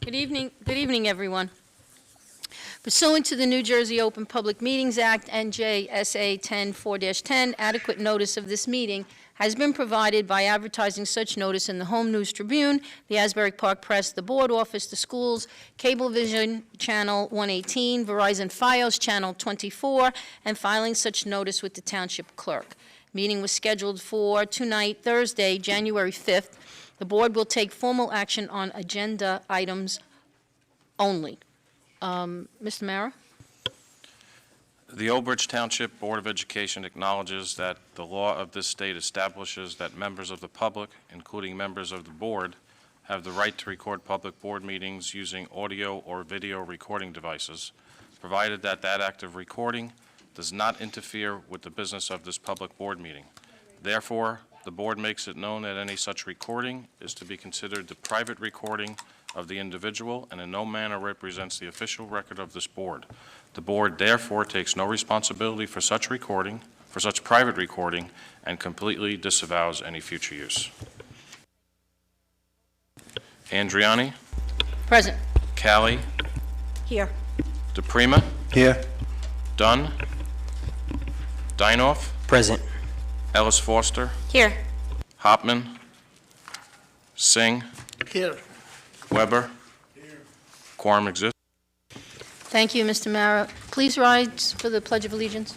Good evening, everyone. Pursuant to the New Jersey Open Public Meetings Act, NJSA 10-4-10, adequate notice of this meeting has been provided by advertising such notice in the Home News Tribune, the Asbury Park Press, the Board Office, the schools, Cablevision Channel 118, Verizon Fios Channel 24, and filing such notice with the Township Clerk. Meeting was scheduled for tonight, Thursday, January 5th. The Board will take formal action on agenda items only. Mr. Mara? The Old Bridge Township Board of Education acknowledges that the law of this state establishes that members of the public, including members of the board, have the right to record public board meetings using audio or video recording devices, provided that that act of recording does not interfere with the business of this public board meeting. Therefore, the board makes it known that any such recording is to be considered the private recording of the individual and in no manner represents the official record of this board. The board therefore takes no responsibility for such recording, for such private recording, and completely disavows any future use. Andriani? Present. Callie? Here. DePrima? Here. Dunn? Dinoff? Present. Ellis Foster? Here. Hopman? Singh? Here. Weber? Here. Quorum exists. Thank you, Mr. Mara. Please rise for the Pledge of Allegiance.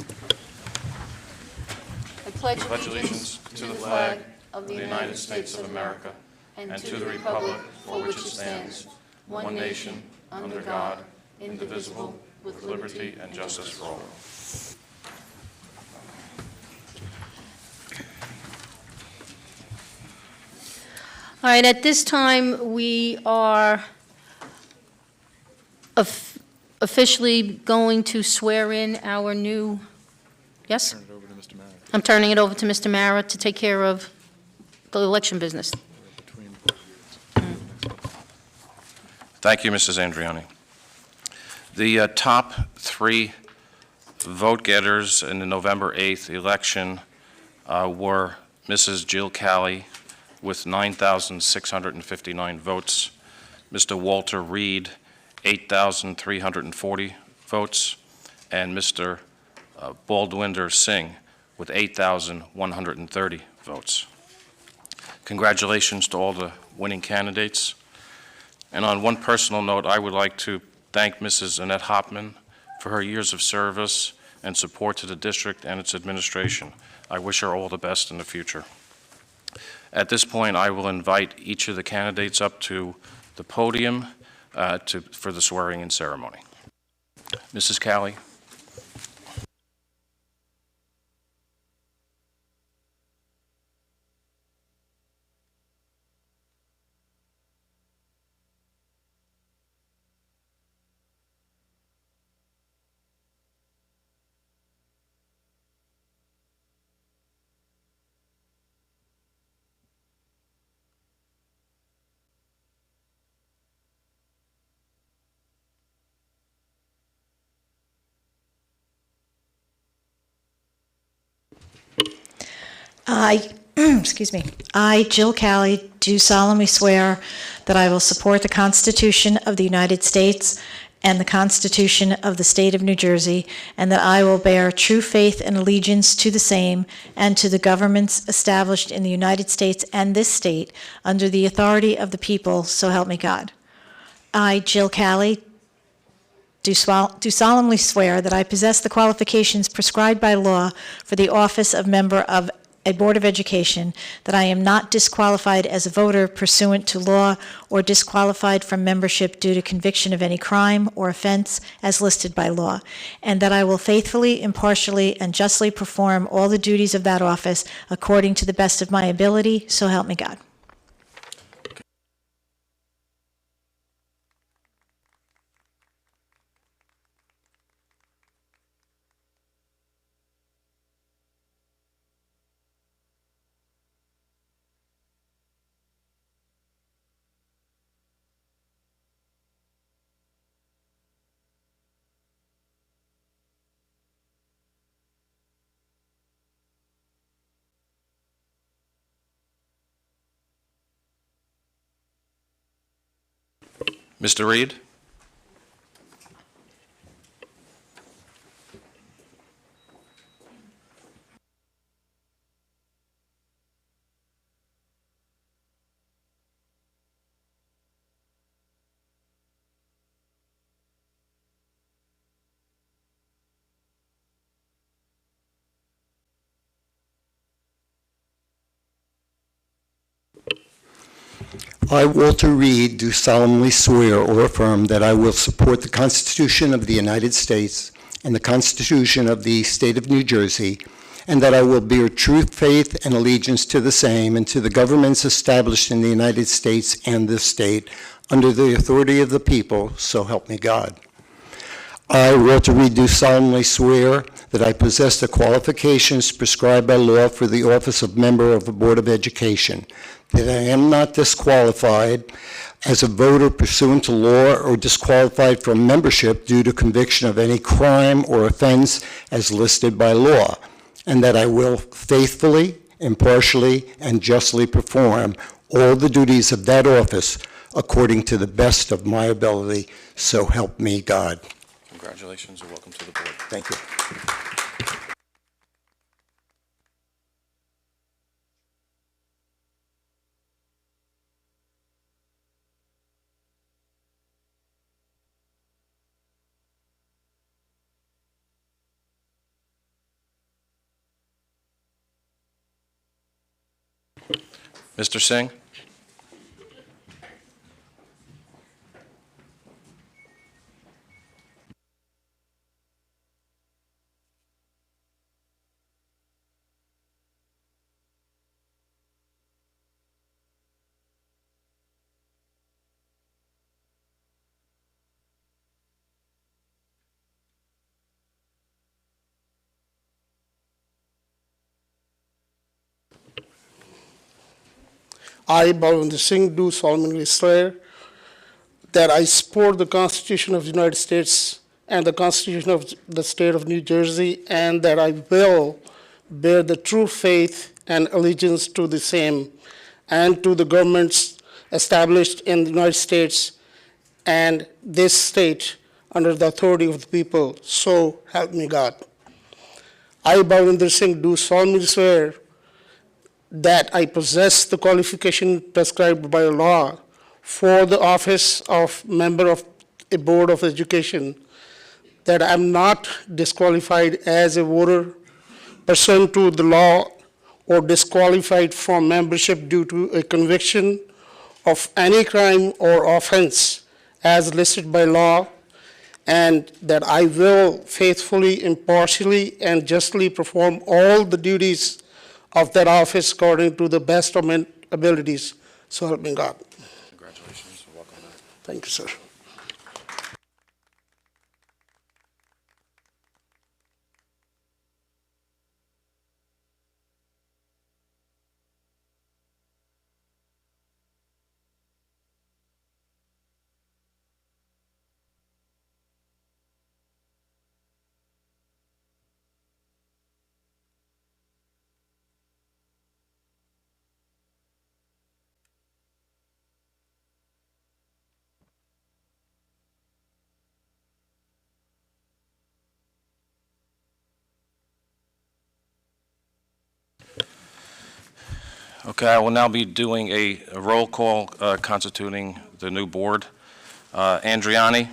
I pledge allegiance to the flag of the United States of America and to the republic for which it stands, one nation, under God, indivisible, with liberty and justice for all. All right, at this time, we are officially going to swear in our new, yes? Turn it over to Mr. Mara. I'm turning it over to Mr. Mara to take care of the election business. Thank you, Mrs. Andriani. The top three vote getters in the November 8th election were Mrs. Jill Callie with 9,659 votes, Mr. Walter Reed, 8,340 votes, and Mr. Baldwinder Singh with 8,130 votes. Congratulations to all the winning candidates. And on one personal note, I would like to thank Mrs. Annette Hopman for her years of service and support to the district and its administration. I wish her all the best in the future. At this point, I will invite each of the candidates up to the podium for the swearing-in ceremony. Mrs. Callie. I, Jill Callie, do solemnly swear that I will support the Constitution of the United States and the Constitution of the State of New Jersey, and that I will bear true faith and allegiance to the same and to the governments established in the United States and this state under the authority of the people, so help me God. I, Jill Callie, do solemnly swear that I possess the qualifications prescribed by law for the office of member of a Board of Education, that I am not disqualified as a voter pursuant to law or disqualified from membership due to conviction of any crime or offense as listed by law, and that I will faithfully, impartially, and justly perform all the duties of that office according to the best of my ability, so help me God. Mr. Reed? I, Walter Reed, do solemnly swear or affirm that I will support the Constitution of the United States and the Constitution of the State of New Jersey, and that I will bear true faith and allegiance to the same and to the governments established in the United States and this state under the authority of the people, so help me God. I, Walter Reed, do solemnly swear that I possess the qualifications prescribed by law for the office of member of the Board of Education, that I am not disqualified as a voter pursuant to law or disqualified from membership due to conviction of any crime or offense as listed by law, and that I will faithfully, impartially, and justly perform all the duties of that office according to the best of my ability, so help me God. Congratulations and welcome to the board. Thank you. Mr. Singh? I, Balwinder Singh, do solemnly swear that I support the Constitution of the United States and the Constitution of the State of New Jersey, and that I will bear the true faith and allegiance to the same and to the governments established in the United States and this state under the authority of the people. So help me God. I, Balwinder Singh, do solemnly swear that I possess the qualification prescribed by law for the office of member of a Board of Education, that I am not disqualified as a voter pursuant to the law or disqualified from membership due to a conviction of any crime or offense as listed by law, and that I will faithfully, impartially, and justly perform all the duties of that office according to the best of my abilities. So help me God. Congratulations and welcome back. Thank you, sir. Okay, I will now be doing a roll call constituting the new board. Andriani,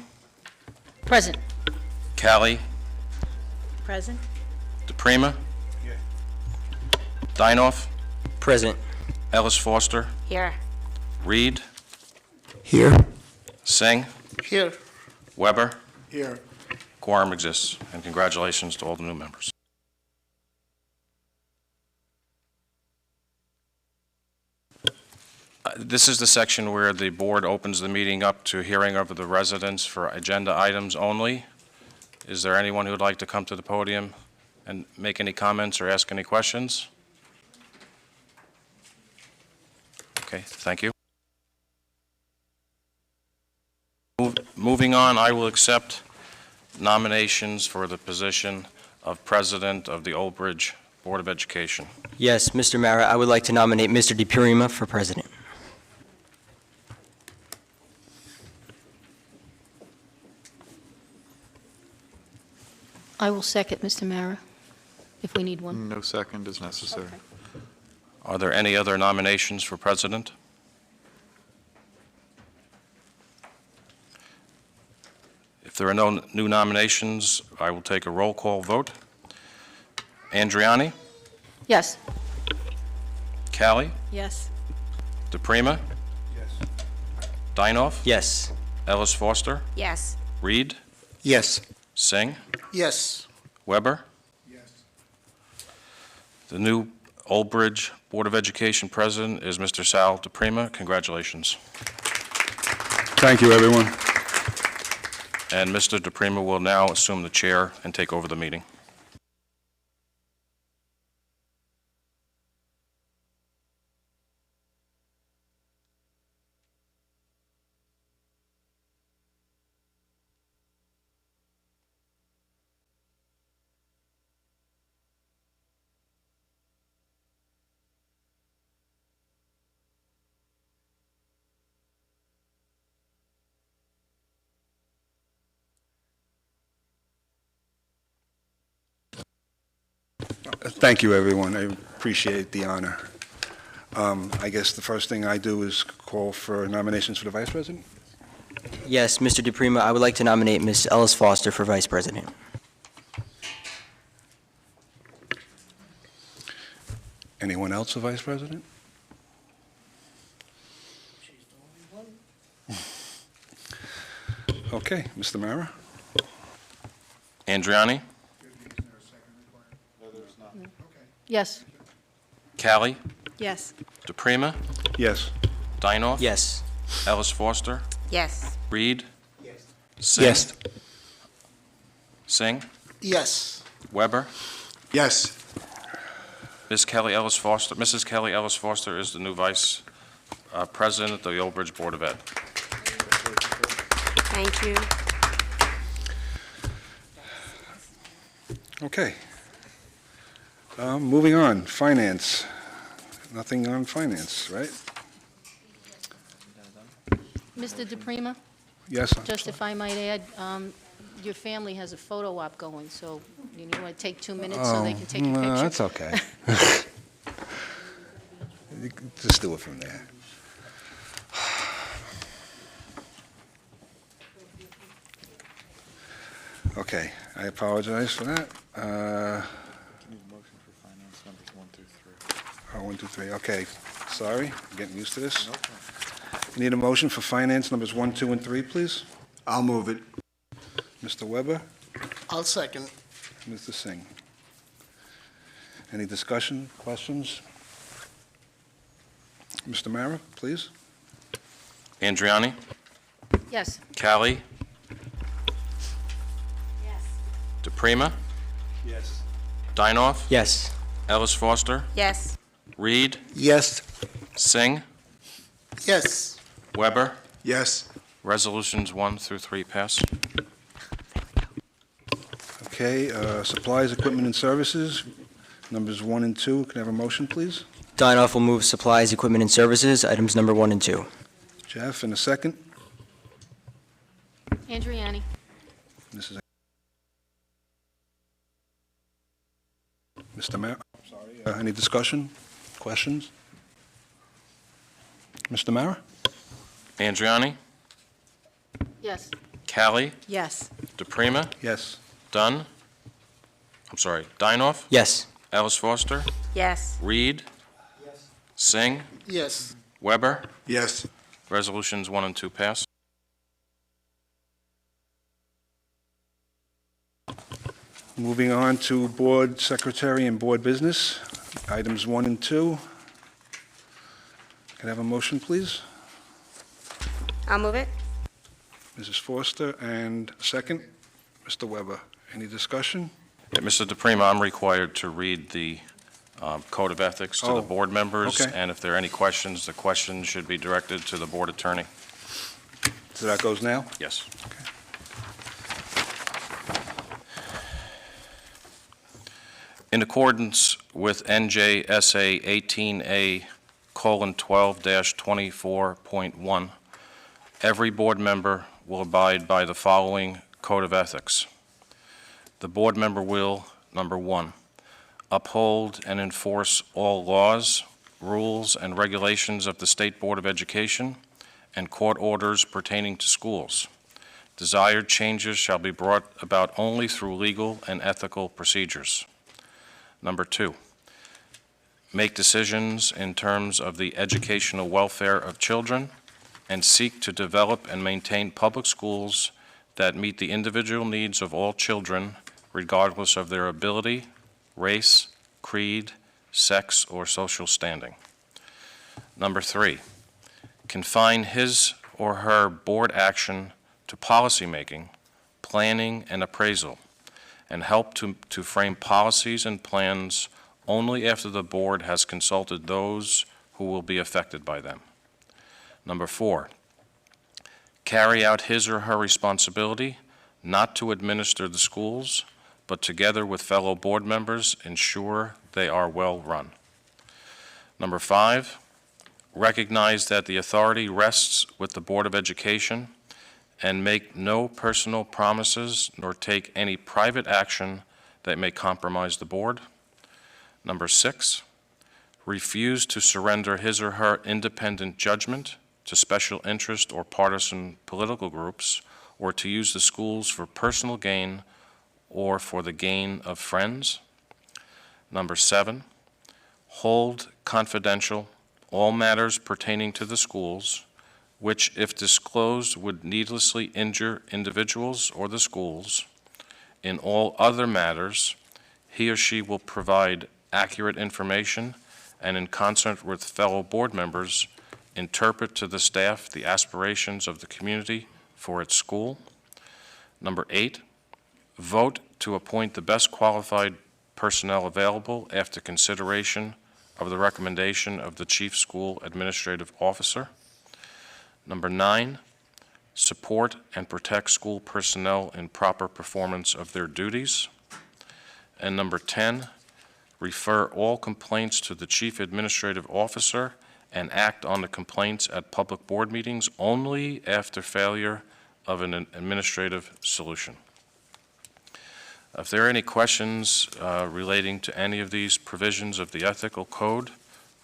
Present. Callie, Present. DePrima, Dinoff, Present. Ellis Foster, Here. Reed, Here. Singh, Here. Weber. Here. Quorum exists, and congratulations to all the new members. This is the section where the board opens the meeting up to hearing of the residents for agenda items only. Is there anyone who would like to come to the podium and make any comments or ask any questions? Okay, thank you. Moving on, I will accept nominations for the position of President of the Old Bridge Board of Education. Yes, Mr. Mara, I would like to nominate Mr. DePrima for president. I will second, Mr. Mara, if we need one. No second is necessary. Are there any other nominations for president? If there are no new nominations, I will take a roll call vote. Andriani? Yes. Callie? Yes. DePrima? Yes. Dinoff? Yes. Ellis Foster? Yes. Reed? Yes. Singh? Yes. Weber? Yes. The new Old Bridge Board of Education president is Mr. Sal DePrima. Congratulations. Thank you, everyone. And Mr. DePrima will now assume the chair and take over the meeting. Thank you, everyone. I appreciate the honor. I guess the first thing I do is call for nominations for the vice president. Yes, Mr. DePrima, I would like to nominate Ms. Ellis Foster for vice president. Anyone else for vice president? Okay, Mr. Mara? Andriani? Yes. Callie? Yes. DePrima? Yes. Dinoff? Yes. Ellis Foster? Yes. Reed? Singh? Yes. Singh? Yes. Weber? Yes. Mrs. Kelly Ellis Foster is the new vice president of the Old Bridge Board of Ed. Thank you. Okay. Moving on, finance. Nothing on finance, right? Mr. DePrima, Yes? I'm just sorry. if I might add, your family has a photo op going, so you want to take 2 minutes so they can take a No, picture? that's okay. You can just do it from there. Okay, I apologize for that. Oh, 1, 2, 3, okay. Sorry, I'm getting used to this. Need a motion for finance numbers 1, 2, and 3, please? I'll move it. Mr. Weber, I'll second. Mr. Singh. Any discussion, questions? Mr. Mara, please? Andriani? Yes. Callie? Yes. DePrima? Yes. Dinoff? Yes. Ellis Foster? Yes. Reed? Yes. Singh? Yes. Weber? Yes. Resolutions 1 through 3 pass. Okay, supplies, equipment, and services, numbers 1 and 2. Can I have a motion, please? Dinoff will move supplies, equipment, and services, items number 1 and 2. Jeff, in a second. Andriani. Mrs. Mr. Mara, any discussion, questions? Mr. Mara? Andriani? Yes. Callie? Yes. DePrima? Yes. Dinoff? Yes. Ellis Foster? Yes. Reed? Singh? Yes. Weber? Yes. Resolutions 1 and 2 pass. Moving on to board secretary and board business, items 1 and 2. Can I have a motion, please? I'll move it. Mrs. Foster, and second, Mr. Weber. Any discussion? Yeah, Mr. DePrima, I'm required to read the code of ethics to the Oh, board members. okay. And if there are any questions, the questions should be directed to the board attorney. So that goes now? Yes. In accordance with NJSA 18A:12-24.1, every board member will abide by the following code of ethics. The board member will, number one, uphold and enforce all laws, rules, and regulations of the State Board of Education and court orders pertaining to schools. Desired changes shall be brought about only through legal and ethical procedures. Number two, make decisions in terms of the educational welfare of children and seek to develop and maintain public schools that meet the individual needs of all children regardless of their ability, race, creed, sex, or social standing. Number three, confine his or her board action to policymaking, planning, and appraisal, and help to frame policies and plans only after the board has consulted those who will be affected by them. Number four, carry out his or her responsibility not to administer the schools, but together with fellow board members, ensure they are well run. Number five, recognize that the authority rests with the Board of Education and make no personal promises nor take any private action that may compromise the board. Number six, refuse to surrender his or her independent judgment to special interest or partisan political groups, or to use the schools for personal gain or for the gain of friends. Number seven, hold confidential all matters pertaining to the schools, which, if disclosed, would needlessly injure individuals or the schools. In all other matters, he or she will provide accurate information and, in concert with fellow board members, interpret to the staff the aspirations of the community for its school. Number eight, vote to appoint the best qualified personnel available after consideration of the recommendation of the Chief School Administrative Officer. Number nine, support and protect school personnel in proper performance of their duties. And number 10, refer all complaints to the Chief Administrative Officer and act on the complaints at public board meetings only after failure of an administrative solution. If there are any questions relating to any of these provisions of the ethical code,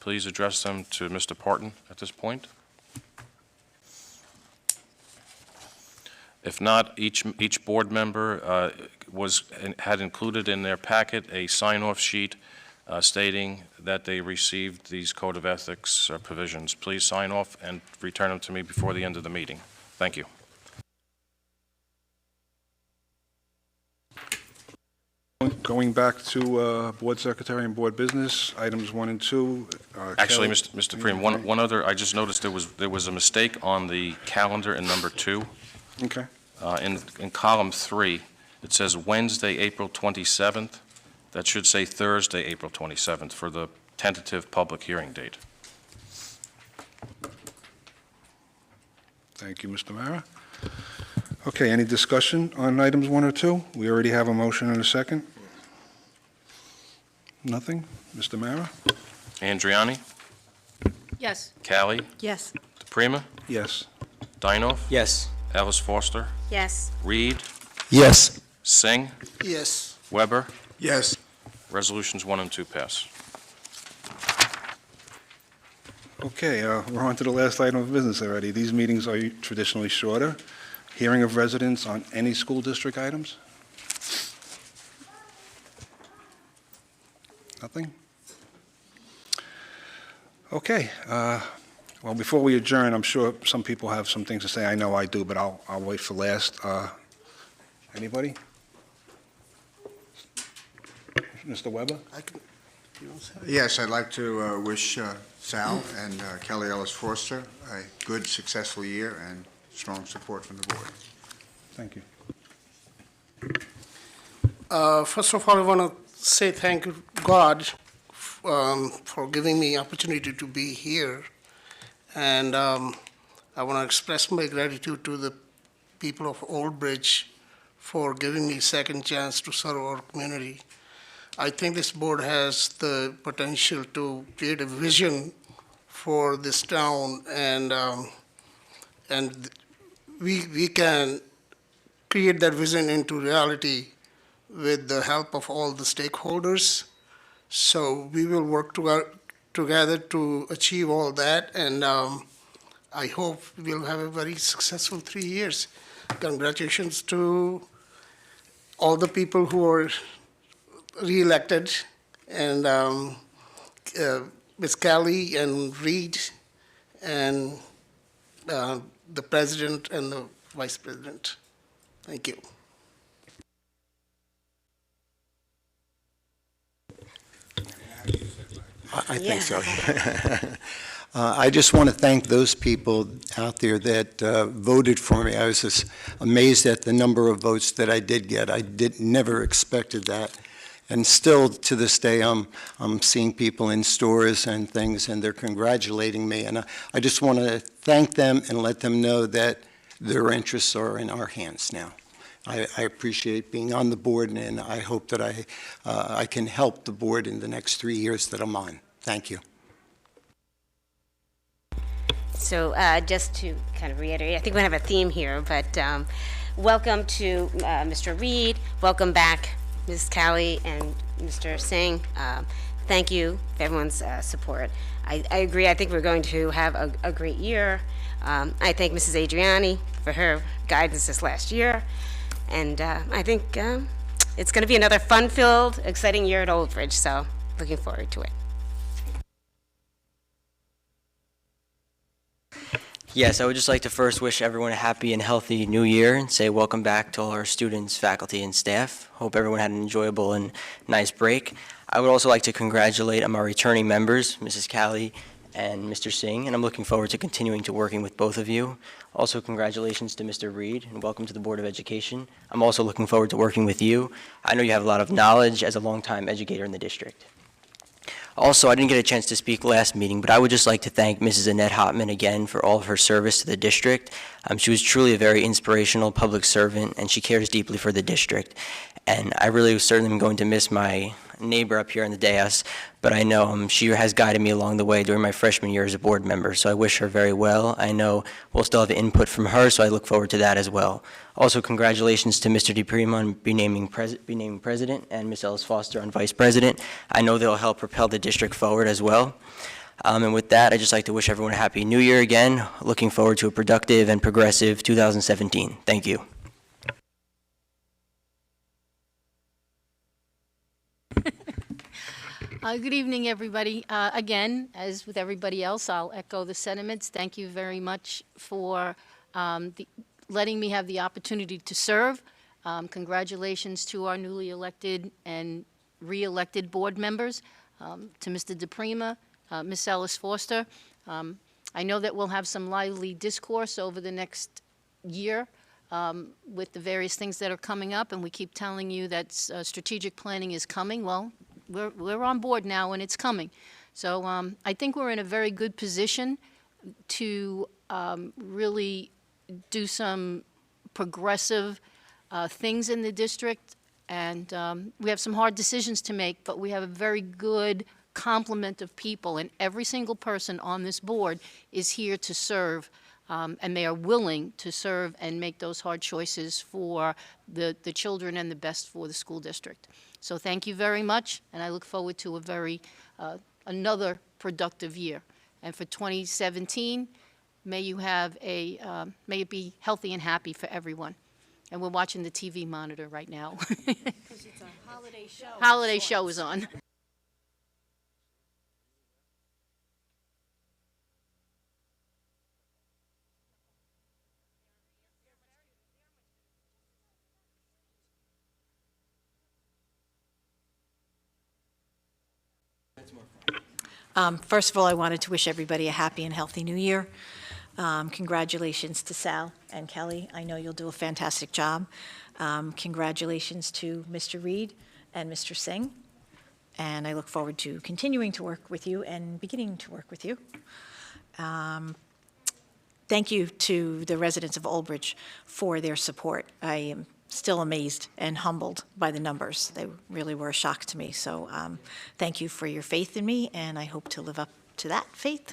please address them to Mr. Parton at this point. If not, each board member had included in their packet a sign-off sheet stating that they received these Code of Ethics provisions. Please sign off and return them to me before the end of the meeting. Thank you. Going back to Board Secretary and Board Business, items 1 and 2. Actually, Kelly- Mr. Priem, one other, I just noticed there was a mistake on the calendar in number 2. Okay. In column 3, it says Wednesday, April 27th. That should say Thursday, April 27th for the tentative public hearing date. Thank you, Mr. Mara. Okay, any discussion on items 1 or 2? We already have a motion and a second. Nothing? Mr. Mara? Andriani, Yes. Callie, Yes. DePrima, Yes. Dinoff, Yes. Ellis Foster, Yes. Reed, Yes. Singh, Yes. Weber. Yes. Resolutions 1 and 2 pass. Okay, we're on to the last item of business already. These meetings are traditionally shorter. Hearing of residents on any school district items? Nothing? Okay, well, before we adjourn, I'm sure some people have some things to say. I know I do, but I'll wait for last. Anybody? Mr. Weber? Yes, I'd like to wish Sal and Kelly Ellis Forster a good, successful year and strong support from the board. Thank you. First of all, I want to say thank you, God, for giving me opportunity to be here. And I want to express my gratitude to the people of Old Bridge for giving me second chance to serve our community. I think this board has the potential to create a vision for this town, and we can create that vision into reality with the help of all the stakeholders. So we will work together to achieve all that, and I hope we'll have a very successful 3 years. Congratulations to all the people who are re-elected, and Ms. Kelly and Reed, and the president and the vice president. Thank you. I think so. I just want to thank those people out there that voted for me. I was just amazed at the number of votes that I did get. I never expected that. And still, to this day, I'm seeing people in stores and things, and they're congratulating me. And I just want to thank them and let them know that their interests are in our hands now. I appreciate being on the board, and I hope that I can help the board in the next 3 years that I'm on. Thank you. So just to kind of reiterate, I think we have a theme here, but welcome to Mr. Reed. Welcome back, Ms. Callie and Mr. Singh. Thank you for everyone's support. I agree. I think we're going to have a great year. I thank Mrs. Adriani for her guidance this last year. And I think it's going to be another fun-filled, exciting year at Old Bridge, so looking forward to it. Yes, I would just like to first wish everyone a happy and healthy new year and say welcome back to all our students, faculty, and staff. Hope everyone had an enjoyable and nice break. I would also like to congratulate our returning members, Mrs. Callie and Mr. Singh, and I'm looking forward to continuing to working with both of you. Also, congratulations to Mr. Reed, and welcome to the Board of Education. I'm also looking forward to working with you. I know you have a lot of knowledge as a longtime educator in the district. Also, I didn't get a chance to speak last meeting, but I would just like to thank Mrs. Annette Hotman again for all of her service to the district. She was truly a very inspirational public servant, and she cares deeply for the district. And I really certainly am going to miss my neighbor up here in the dais, but I know she has guided me along the way during my freshman year as a board member, so I wish her very well. I know we'll still have input from her, so I look forward to that as well. Also, congratulations to Mr. DePrima on being named president, and Ms. Ellis Foster on vice president. I know they'll help propel the district forward as well. And with that, I'd just like to wish everyone a happy new year again. Looking forward to a productive and progressive 2017. Thank you. Good evening, everybody. Again, as with everybody else, I'll echo the sentiments. Thank you very much for letting me have the opportunity to serve. Congratulations to our newly elected and re-elected board members, to Mr. DePrima, Ms. Ellis Foster. I know that we'll have some lively discourse over the next year with the various things that are coming up, and we keep telling you that strategic planning is coming. Well, we're on board now, and it's coming. So I think we're in a very good position to really do some progressive things in the district, and we have some hard decisions to make, but we have a very good complement of people, and every single person on this board is here to serve, and they are willing to serve and make those hard choices for the children and the best for the school district. So thank you very much, and I look forward to another productive year. And for 2017, may you have may it be healthy and happy for everyone. And we're watching the TV monitor right now. Because it's a holiday show. Holiday show is on. First of all, I wanted to wish everybody a happy and healthy new year. Congratulations to Sal and Kelly. I know you'll do a fantastic job. Congratulations to Mr. Reed and Mr. Singh. And I look forward to continuing to work with you and beginning to work with you. Thank you to the residents of Old Bridge for their support. I am still amazed and humbled by the numbers. They really were a shock to me. So thank you for your faith in me, and I hope to live up to that faith.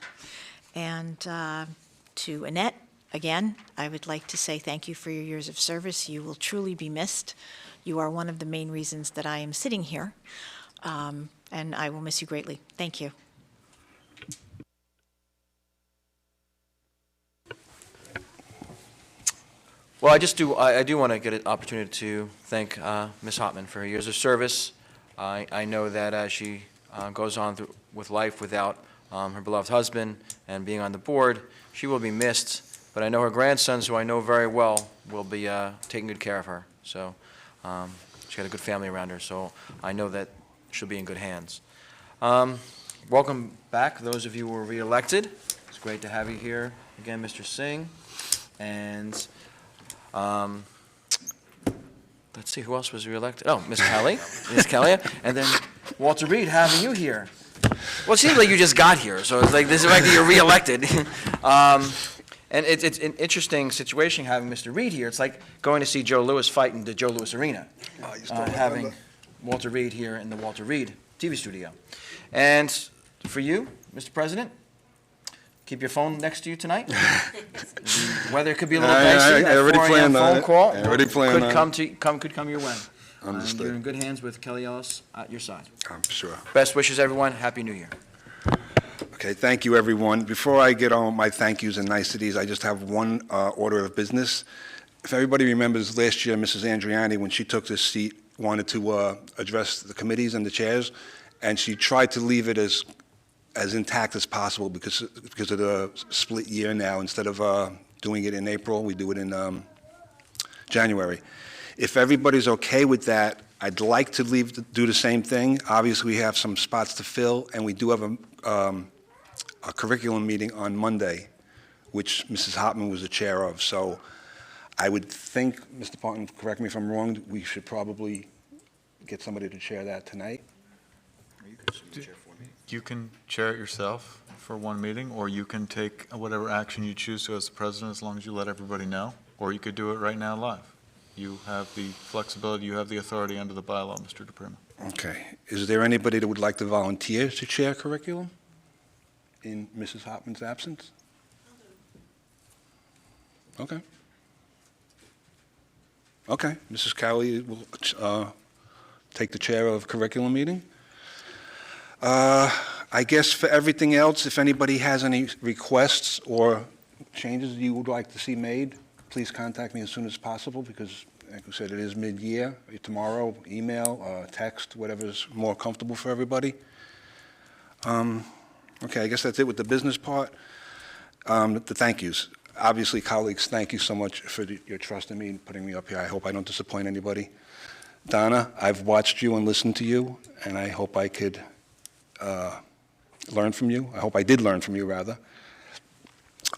And to Annette again, I would like to say thank you for your years of service. You will truly be missed. You are one of the main reasons that I am sitting here, and I will miss you greatly. Thank you. Well, I do want to get an opportunity to thank Ms. Hopman for her years of service. I know that as she goes on with life without her beloved husband and being on the board, she will be missed. But I know her grandsons, who I know very well, will be taking good care of her. So she's got a good family around her, so I know that she'll be in good hands. Welcome back, those of you who were reelected. It's great to have you here again, Mr. Singh. And let's see, who else was reelected? Oh, Ms. Kelly, Ms. Kelly, and then Walter Reed, having you here. Well, it seems like you just got here, so it's like this is like you're reelected. And it's an interesting situation having Mr. Reed here. It's like going to see Joe Louis fight in the Joe Louis Arena, having Walter Reed here in the Walter Reed TV studio. And for you, Mr. President, keep your phone next to you tonight. The weather could be a little dicey. I already planned on it. Call I already planned on it. could come your way. Understood. And you're in good hands with Kelly Ellis at your side. I'm sure. Best wishes, everyone. Happy New Year. Okay, thank you, everyone. Before I get on my thank yous and niceties, I just have one order of business. If everybody remembers last year, Mrs. Andriani, when she took this seat, wanted to address the committees and the chairs, and she tried to leave it as intact as possible because of the split year now. Instead of doing it in April, we do it in January. If everybody's okay with that, I'd like to do the same thing. Obviously, we have some spots to fill, and we do have a curriculum meeting on Monday, which Mrs. Hopman was the chair of. So I would think, Mr. Parton, correct me if I'm wrong, we should probably get somebody to chair that tonight. You can chair it yourself for one meeting, or you can take whatever action you choose to as the president, as long as you let everybody know, or you could do it right now live. You have the flexibility, you have the authority under the bylaw, Mr. DePrima. Okay. Is there anybody that would like to volunteer to chair curriculum in Mrs. Hopman's absence? Okay. Okay. Mrs. Cowley will take the chair of curriculum meeting. I guess for everything else, if anybody has any requests or changes you would like to see made, please contact me as soon as possible because, like I said, it is mid-year. Tomorrow, email, text, whatever's more comfortable for everybody. Okay, I guess that's it with the business part. The thank yous. Obviously, colleagues, thank you so much for your trust in me and putting me up here. I hope I don't disappoint anybody. Donna, I've watched you and listened to you, and I hope I could learn from you. I hope I did learn from you, rather.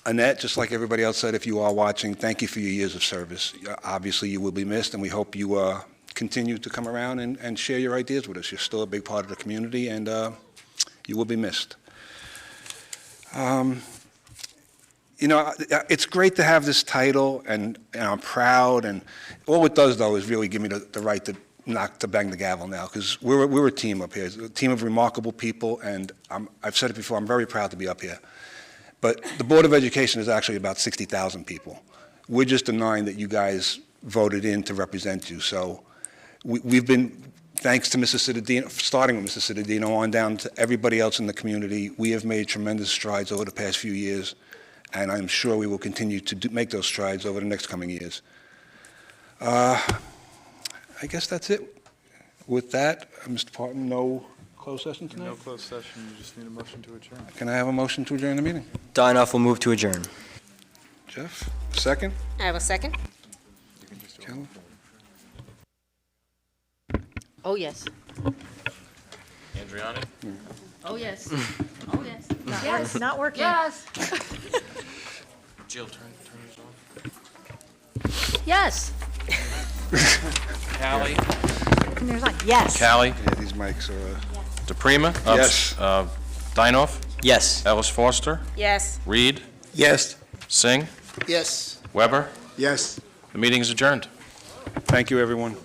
Annette, just like everybody else said, if you are watching, thank you for your years of service. Obviously, you will be missed, and we hope you continue to come around and share your ideas with us. You're still a big part of the community, and you will be missed. You know, it's great to have this title, and I'm proud, and all it does, though, is really give me the right to bang the gavel now, because we're a team up here, a team of remarkable people, and I've said it before, I'm very proud to be up here. But the Board of Education is actually about 60,000 people. We're just the 9 that you guys voted in to represent you. So we've been, thanks to Mrs. Cittadino, starting with Mrs. Cittadino on down to everybody else in the community, we have made tremendous strides over the past few years, and I'm sure we will continue to make those strides over the next coming years. I guess that's it. With that, Mr. Parton, no closed session tonight? No closed session, you just need a motion to adjourn. Can I have a motion to adjourn the meeting? Dinoff will move to adjourn. Jeff, second? I have a second. Kelly? Oh, yes. Andriani? Oh, yes. Oh, yes. Yes, not working. Yes. Jill, turn yours off. Yes. Callie? And there's like, yes. Callie? Yeah, these mics are... DePrima? Yes. Dinoff? Yes. Ellis Foster? Yes. Reed? Yes. Singh? Yes. Weber? Yes. The meeting is adjourned. Thank you, everyone.